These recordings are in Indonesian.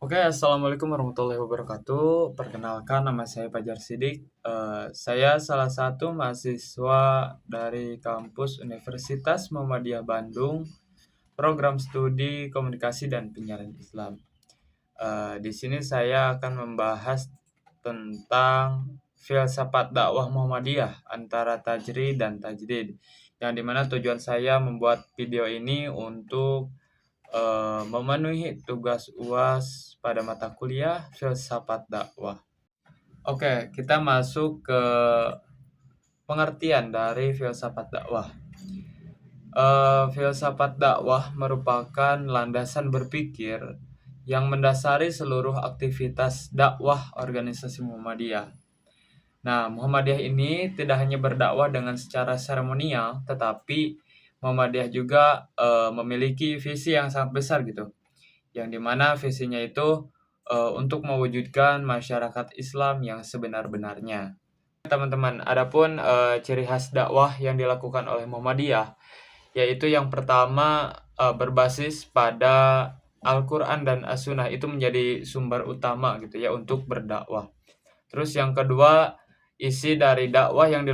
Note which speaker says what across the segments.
Speaker 1: Oke, assalamualaikum warahmatullahi wabarakatuh. Perkenalkan, nama saya Fajar Sidik. Saya salah satu mahasiswa dari kampus Universitas Muhammadiyah Bandung, program studi komunikasi dan penyiaran Islam. Di sini saya akan membahas tentang filsafat dakwah Muhammadiyah antara tajrid dan tajdid, yang dimana tujuan saya membuat video ini untuk memenuhi tugas UAS pada mata kuliah filsafat dakwah. Oke, kita masuk ke pengertian dari filsafat dakwah. Filsafat dakwah merupakan landasan berpikir yang mendasari seluruh aktivitas dakwah organisasi Muhammadiyah. Nah, Muhammadiyah ini tidak hanya berdakwah dengan secara seremonial, tetapi Muhammadiyah juga memiliki visi yang sangat besar gitu, yang dimana visinya itu untuk mewujudkan masyarakat Islam yang sebenar-benarnya. Teman-teman, adapun ciri khas dakwah yang dilakukan oleh Muhammadiyah, yaitu yang pertama berbasis pada Al-Quran dan As-Sunnah, itu menjadi sumber utama gitu ya untuk berdakwah. Terus yang kedua, isi dari dakwah yang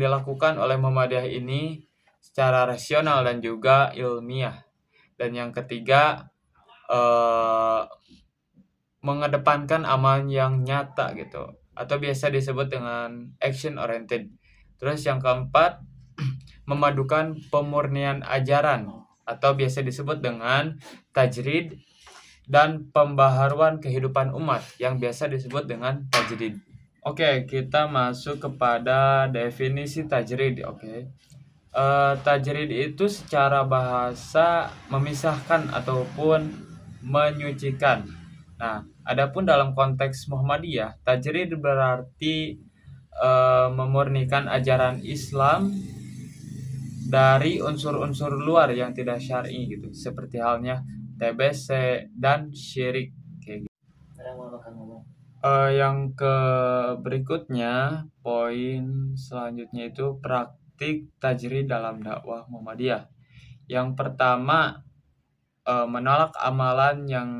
Speaker 1: dilakukan oleh Muhammadiyah ini secara rasional dan juga ilmiah. Dan yang ketiga, mengedepankan amalan yang nyata gitu, atau biasa disebut dengan action oriented. Terus yang keempat, memadukan pemurnian ajaran atau biasa disebut dengan tajrid, dan pembaharuan kehidupan umat yang biasa disebut dengan tajdid. Oke, kita masuk kepada definisi tajrid. Oke. Tajrid itu secara bahasa memisahkan ataupun menyucikan. Nah, adapun dalam konteks Muhammadiyah, tajrid berarti memurnikan ajaran Islam dari unsur-unsur luar yang tidak syar'i gitu, seperti halnya TBC dan syirik kayak gitu. Yang ke berikutnya, poin selanjutnya itu praktik tajrid dalam dakwah Muhammadiyah. Yang pertama, menolak amalan yang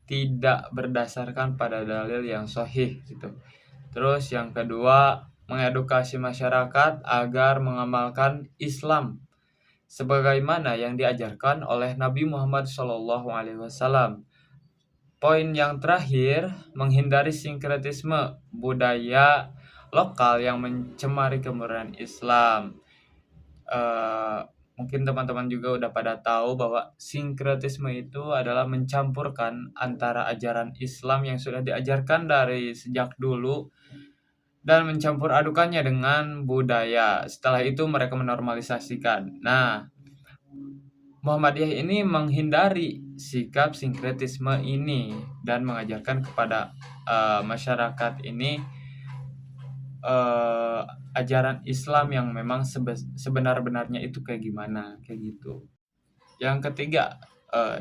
Speaker 1: tidak berdasarkan pada dalil yang sahih gitu. Terus yang kedua, mengedukasi masyarakat agar mengamalkan Islam sebagaimana yang diajarkan oleh Nabi Muhammad SAW. Poin yang terakhir, menghindari sinkretisme budaya lokal yang mencemari kemurnian Islam. Mungkin teman-teman juga udah pada tahu bahwa sinkretisme itu adalah mencampurkan antara ajaran Islam yang sudah diajarkan dari sejak dulu dan mencampur adukannya dengan budaya. Setelah itu mereka menormalisasikan. Nah, Muhammadiyah ini menghindari sikap sinkretisme ini dan mengajarkan kepada masyarakat ini ajaran Islam yang memang sebenar-benarnya itu kayak gimana, kayak gitu. Yang ketiga,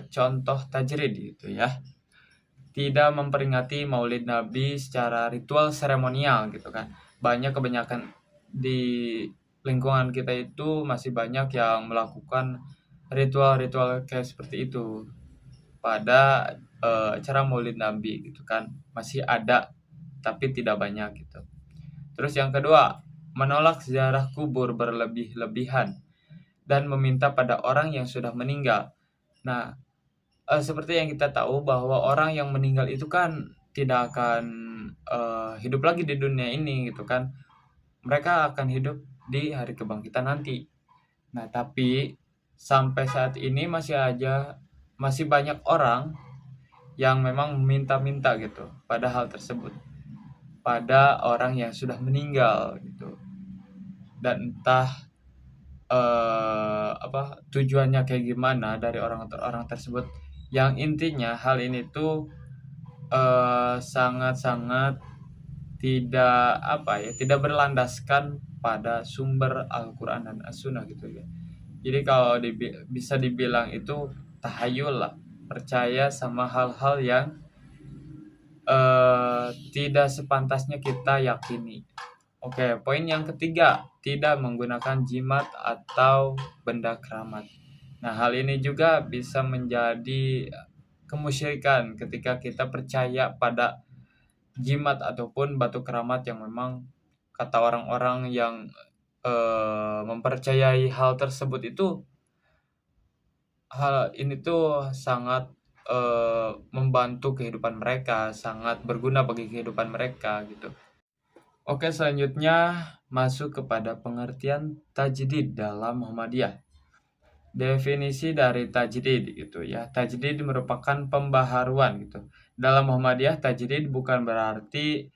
Speaker 1: contoh tajrid gitu ya. Tidak memperingati Maulid Nabi secara ritual seremonial gitu kan. Kebanyakan di lingkungan kita itu masih banyak yang melakukan ritual-ritual kayak seperti itu pada acara Maulid Nabi gitu kan. Masih ada tapi tidak banyak gitu. Terus yang kedua, menolak ziarah kubur berlebih-lebihan dan meminta pada orang yang sudah meninggal. Nah, seperti yang kita tahu bahwa orang yang meninggal itu kan tidak akan hidup lagi di dunia ini gitu kan. Mereka akan hidup di hari kebangkitan nanti. Nah, tapi sampai saat ini masih banyak orang yang memang meminta-minta gitu pada hal tersebut, pada orang yang sudah meninggal gitu. Dan entah tujuannya kayak gimana dari orang tersebut. Yang intinya hal ini tuh sangat-sangat tidak berlandaskan pada sumber Al-Quran dan As-Sunnah gitu ya. Jadi kalau bisa dibilang itu tahayul lah, percaya sama hal-hal yang tidak sepantasnya kita yakini. Oke, poin yang ketiga, tidak menggunakan jimat atau benda keramat. Nah, hal ini juga bisa menjadi kemusyrikan ketika kita percaya pada jimat ataupun batu keramat yang memang kata orang-orang yang mempercayai hal tersebut itu, hal ini tuh sangat membantu kehidupan mereka, sangat berguna bagi kehidupan mereka gitu. Oke, selanjutnya masuk kepada pengertian tajdid dalam Muhammadiyah. Definisi dari tajdid gitu ya. Tajdid merupakan pembaharuan gitu. Dalam Muhammadiyah, tajdid bukan berarti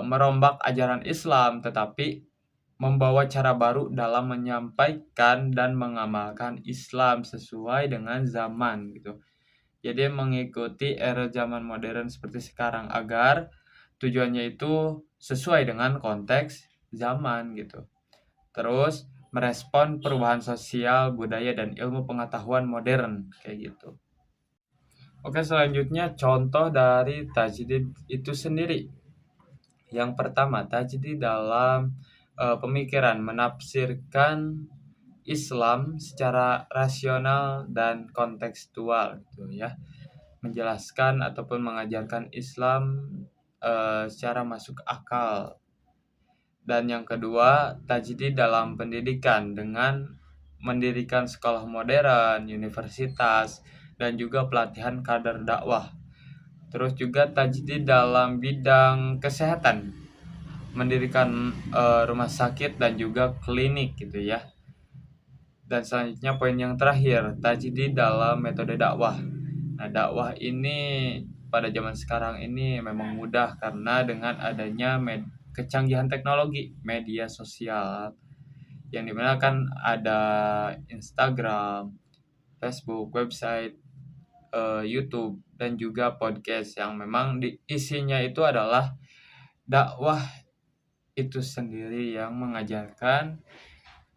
Speaker 1: merombak ajaran Islam, tetapi membawa cara baru dalam menyampaikan dan mengamalkan Islam sesuai dengan zaman gitu. Jadi mengikuti era zaman modern seperti sekarang agar tujuannya itu sesuai dengan konteks zaman gitu. Terus merespon perubahan sosial, budaya, dan ilmu pengetahuan modern kayak gitu. Oke, selanjutnya contoh dari tajdid itu sendiri. Yang pertama, tajdid dalam pemikiran menafsirkan Islam secara rasional dan kontekstual gitu ya. Menjelaskan ataupun mengajarkan Islam secara masuk akal. Dan yang kedua, tajdid dalam pendidikan dengan mendirikan sekolah modern, universitas, dan juga pelatihan kader dakwah. Terus juga tajdid dalam bidang kesehatan, mendirikan rumah sakit dan juga klinik gitu ya. Dan selanjutnya poin yang terakhir, tajdid dalam metode dakwah. Nah, dakwah ini pada zaman sekarang ini memang mudah karena dengan adanya kecanggihan teknologi, media sosial, yang dimana kan ada Instagram, Facebook, website, YouTube, dan juga podcast yang memang isinya itu adalah dakwah itu sendiri yang mengajarkan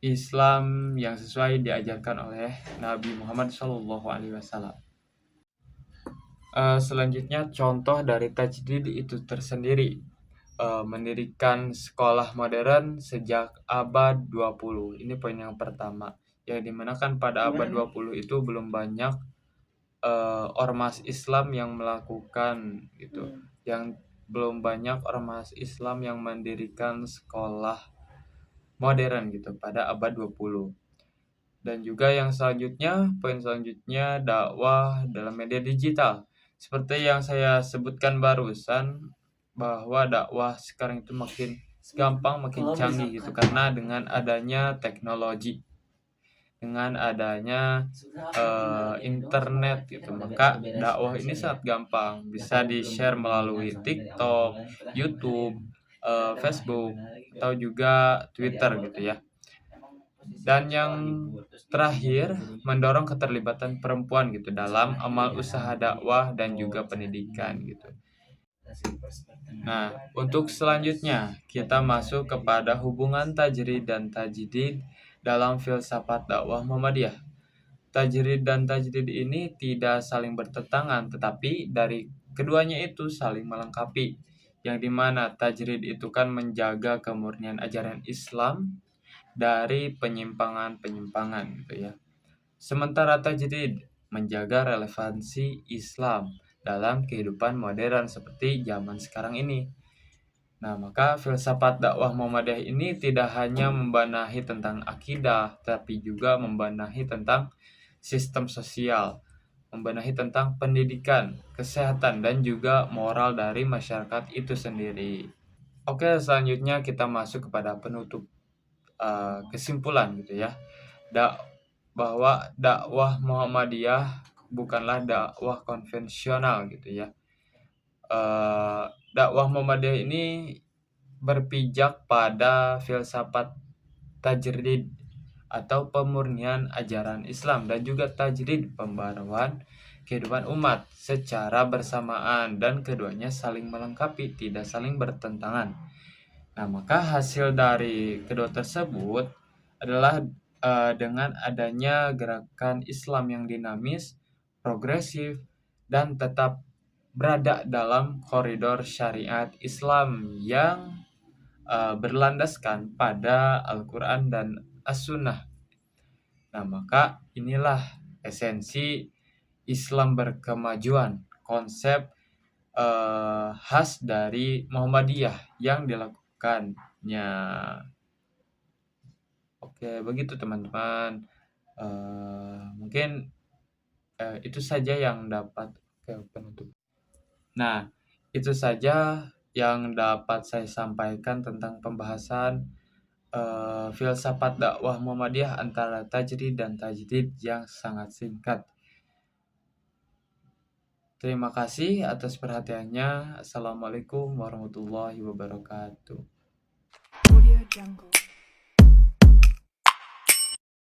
Speaker 1: Islam yang sesuai diajarkan oleh Nabi Muhammad SAW. Selanjutnya contoh dari tajdid itu tersendiri, mendirikan sekolah modern sejak abad 20. Ini poin yang pertama, yang dimana kan pada abad 20 itu belum banyak ormas Islam yang melakukan gitu, yang belum banyak ormas Islam yang mendirikan sekolah modern gitu pada abad 20. Dan juga yang selanjutnya, poin selanjutnya dakwah dalam media digital. Seperti yang saya sebutkan barusan, bahwa dakwah sekarang itu makin gampang, makin canggih gitu karena dengan adanya teknologi, dengan adanya internet gitu, maka dakwah ini sangat gampang, bisa di-share melalui TikTok, YouTube, Facebook, atau juga Twitter gitu ya. Dan yang terakhir, mendorong keterlibatan perempuan gitu dalam amal usaha dakwah dan juga pendidikan gitu. Nah, untuk selanjutnya kita masuk kepada hubungan tajrid dan tajdid dalam filsafat dakwah Muhammadiyah. Tajrid dan tajdid ini tidak saling bertentangan, tetapi dari keduanya itu saling melengkapi. Yang dimana tajrid itu kan menjaga kemurnian ajaran Islam dari penyimpangan-penyimpangan gitu ya. Sementara tajdid menjaga relevansi Islam dalam kehidupan modern seperti zaman sekarang ini. Nah, maka filsafat dakwah Muhammadiyah ini tidak hanya membenahi tentang akidah, tapi juga membenahi tentang sistem sosial, membenahi tentang pendidikan, kesehatan, dan juga moral dari masyarakat itu sendiri. Oke, selanjutnya kita masuk kepada penutup kesimpulan gitu ya, bahwa dakwah Muhammadiyah bukanlah dakwah konvensional gitu ya. Dakwah Muhammadiyah ini berpijak pada filsafat tajdid atau pemurnian ajaran Islam dan juga tajdid pembaruan kehidupan umat secara bersamaan, dan keduanya saling melengkapi, tidak saling bertentangan. Nah, maka hasil dari kedua tersebut adalah dengan adanya gerakan Islam yang dinamis, progresif, dan tetap berada dalam koridor syariat Islam yang berlandaskan pada Al-Quran dan As-Sunnah. Nah, maka inilah esensi Islam berkemajuan, konsep khas dari Muhammadiyah yang dilakukannya. Oke, begitu teman-teman. Mungkin itu saja yang dapat penutup. Nah, itu saja yang dapat saya sampaikan tentang pembahasan filsafat dakwah Muhammadiyah antara tajrid dan tajdid yang sangat singkat. Terima kasih atas perhatiannya. Assalamualaikum warahmatullahi wabarakatuh.
Speaker 2: Audio Jungle.